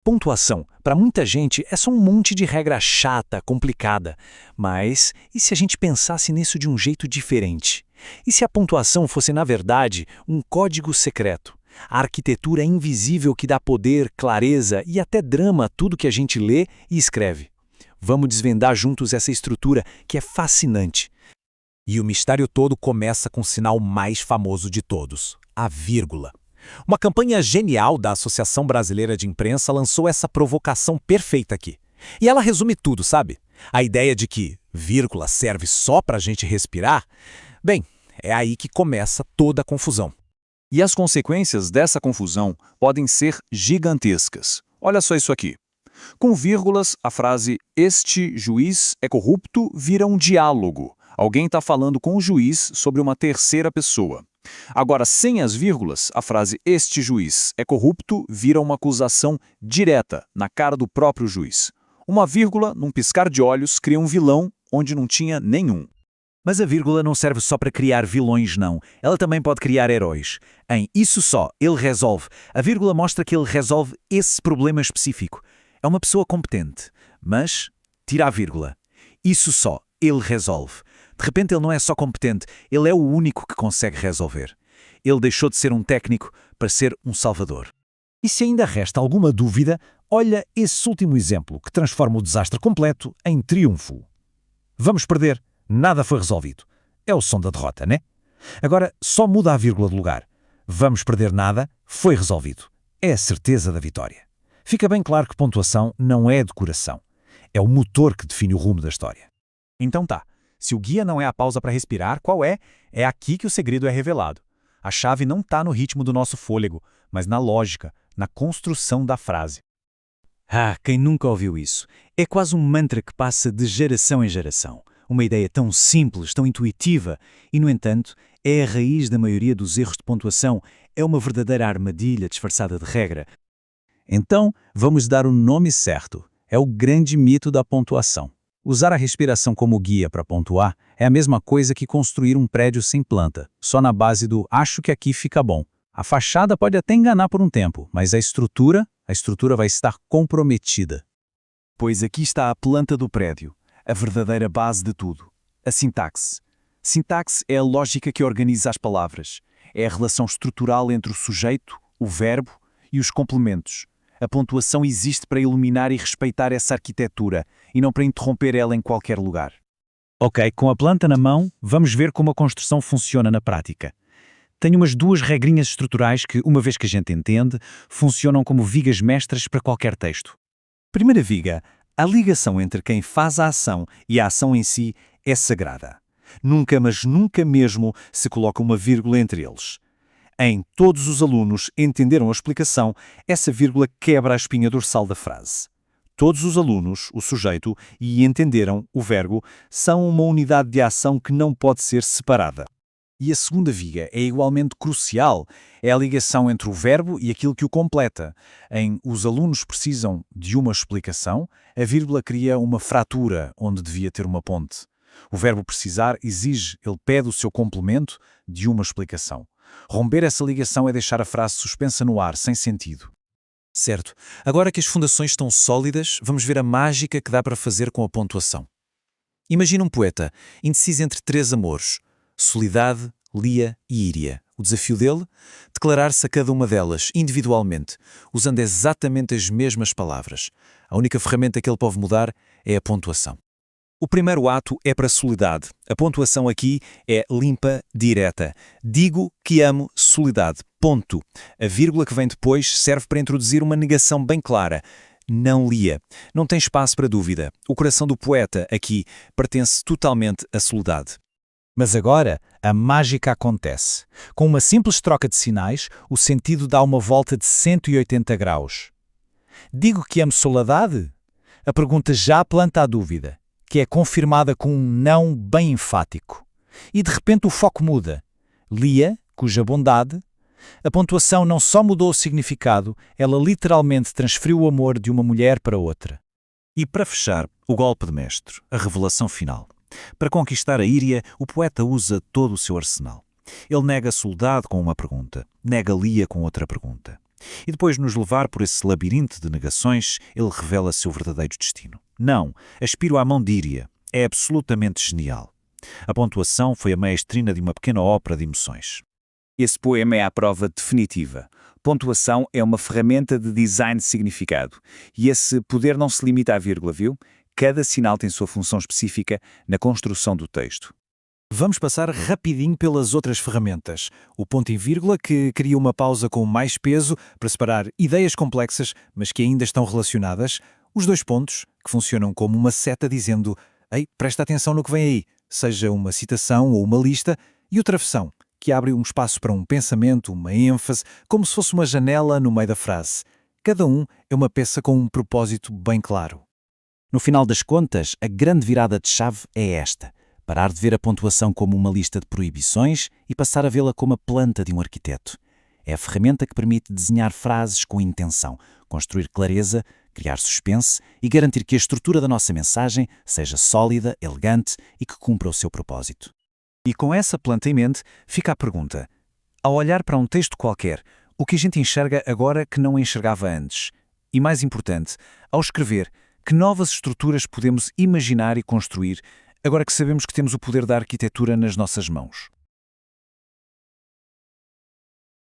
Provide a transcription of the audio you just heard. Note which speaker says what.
Speaker 1: Pontuação, para muita gente, é só um monte de regra chata, complicada. Mas e se a gente pensasse nisso de um jeito diferente? E se a pontuação fosse, na verdade, um código secreto? A arquitetura invisível que dá poder, clareza e até drama a tudo que a gente lê e escreve. Vamos desvendar juntos essa estrutura que é fascinante.
Speaker 2: E o mistério todo começa com o sinal mais famoso de todos, a vírgula. Uma campanha genial da Associação Brasileira de Imprensa lançou essa provocação perfeita aqui. E ela resume tudo, sabe? A ideia de que vírgula serve só para a gente respirar, bem, é aí que começa toda a confusão.
Speaker 3: E as consequências dessa confusão podem ser gigantescas. Olha só isso aqui. Com vírgulas, a frase "este juiz é corrupto" vira um diálogo. Alguém está falando com o juiz sobre uma terceira pessoa. Agora, sem as vírgulas, a frase "este juiz é corrupto" vira uma acusação direta, na cara do próprio juiz. Uma vírgula, num piscar de olhos, cria um vilão onde não tinha nenhum.
Speaker 4: Mas a vírgula não serve só para criar vilões, não. Ela também pode criar heróis. Em "isso só, ele resolve", a vírgula mostra que ele resolve esse problema específico. É uma pessoa competente, mas tira a vírgula. Isso só, ele resolve. De repente ele não é só competente, ele é o único que consegue resolver. Ele deixou de ser um técnico para ser um salvador. E se ainda resta alguma dúvida, olha esse último exemplo que transforma o desastre completo em triunfo. Vamos perder, nada foi resolvido. É o som da derrota, né? Agora só muda a vírgula de lugar. Vamos perder nada, foi resolvido. É a certeza da vitória. Fica bem claro que pontuação não é decoração. É o motor que define o rumo da história.
Speaker 2: Então tá. Se o guia não é a pausa para respirar, qual é? É aqui que o segredo é revelado. A chave não está no ritmo do nosso fôlego, mas na lógica, na construção da frase.
Speaker 1: Ah, quem nunca ouviu isso? É quase um mantra que passa de geração em geração. Uma ideia tão simples, tão intuitiva, e, no entanto, é a raiz da maioria dos erros de pontuação, é uma verdadeira armadilha disfarçada de regra.
Speaker 3: Então, vamos dar o nome certo. É o grande mito da pontuação. Usar a respiração como guia para pontuar é a mesma coisa que construir um prédio sem planta, só na base do "acho que aqui fica bom". A fachada pode até enganar por um tempo, mas a estrutura vai estar comprometida.
Speaker 5: Pois aqui está a planta do prédio, a verdadeira base de tudo, a sintaxe. Sintaxe é a lógica que organiza as palavras, é a relação estrutural entre o sujeito, o verbo e os complementos. A pontuação existe para iluminar e respeitar essa arquitetura e não para interromper ela em qualquer lugar.
Speaker 4: Ok, com a planta na mão, vamos ver como a construção funciona na prática. Tenho umas duas regrinhas estruturais que, uma vez que a gente entende, funcionam como vigas mestras para qualquer texto.
Speaker 5: Primeira viga, a ligação entre quem faz a ação e a ação em si é sagrada. Nunca, mas nunca mesmo, se coloca uma vírgula entre eles. Em "todos os alunos entenderam a explicação", essa vírgula quebra a espinha dorsal da frase. Todos os alunos, o sujeito, e entenderam, o verbo, são uma unidade de ação que não pode ser separada.
Speaker 2: E a segunda viga é igualmente crucial, é a ligação entre o verbo e aquilo que o completa. Em "os alunos precisam de uma explicação", a vírgula cria uma fratura onde devia ter uma ponte. O verbo precisar exige, ele pede o seu complemento de uma explicação. Romper essa ligação é deixar a frase suspensa no ar, sem sentido.
Speaker 1: Certo. Agora que as fundações estão sólidas, vamos ver a mágica que dá para fazer com a pontuação. Imagina um poeta, indeciso entre três amores: Soledade, Lia e Íria. O desafio dele? Declarar-se a cada uma delas, individualmente, usando exatamente as mesmas palavras. A única ferramenta que ele pode mudar é a pontuação.
Speaker 4: O primeiro ato é para a Soledade. A pontuação aqui é limpa, direta. Digo que amo Soledade. Ponto. A vírgula que vem depois serve para introduzir uma negação bem clara. Não Lia. Não tem espaço para dúvida. O coração do poeta, aqui, pertence totalmente à Soledade. Mas agora, a mágica acontece. Com uma simples troca de sinais, o sentido dá uma volta de 180 graus. Digo que amo Soledade? A pergunta já planta a dúvida, que é confirmada com um não bem enfático. E de repente o foco muda. Lia, cuja bondade. A pontuação não só mudou o significado, ela literalmente transferiu o amor de uma mulher para outra. E para fechar, o golpe de mestre, a revelação final. Para conquistar a Íria, o poeta usa todo o seu arsenal. Ele nega a Soledade com uma pergunta, nega Lia com outra pergunta.
Speaker 5: E depois de nos levar por esse labirinto de negações, ele revela seu verdadeiro destino. Não, aspiro à mão díria. É absolutamente genial. A pontuação foi a maestrina de uma pequena ópera de emoções.
Speaker 2: Esse poema é a prova definitiva. Pontuação é uma ferramenta de design de significado. E esse poder não se limita à vírgula, viu? Cada sinal tem sua função específica na construção do texto.
Speaker 5: Vamos passar rapidinho pelas outras ferramentas. O ponto e vírgula, que cria uma pausa com mais peso para separar ideias complexas, mas que ainda estão relacionadas. Os dois pontos, que funcionam como uma seta dizendo «Ei, presta atenção no que vem aí», seja uma citação ou uma lista. E o travessão, que abre um espaço para um pensamento, uma ênfase, como se fosse uma janela no meio da frase. Cada um é uma peça com um propósito bem claro.
Speaker 1: No final das contas, a grande virada de chave é esta: parar de ver a pontuação como uma lista de proibições e passar a vê-la como a planta de um arquiteto. É a ferramenta que permite desenhar frases com intenção, construir clareza, criar suspense e garantir que a estrutura da nossa mensagem seja sólida, elegante e que cumpra o seu propósito.
Speaker 5: E com essa planta em mente, fica a pergunta. Ao olhar para um texto qualquer, o que a gente enxerga agora que não enxergava antes? E mais importante, ao escrever, que novas estruturas podemos imaginar e construir, agora que sabemos que temos o poder da arquitetura nas nossas mãos?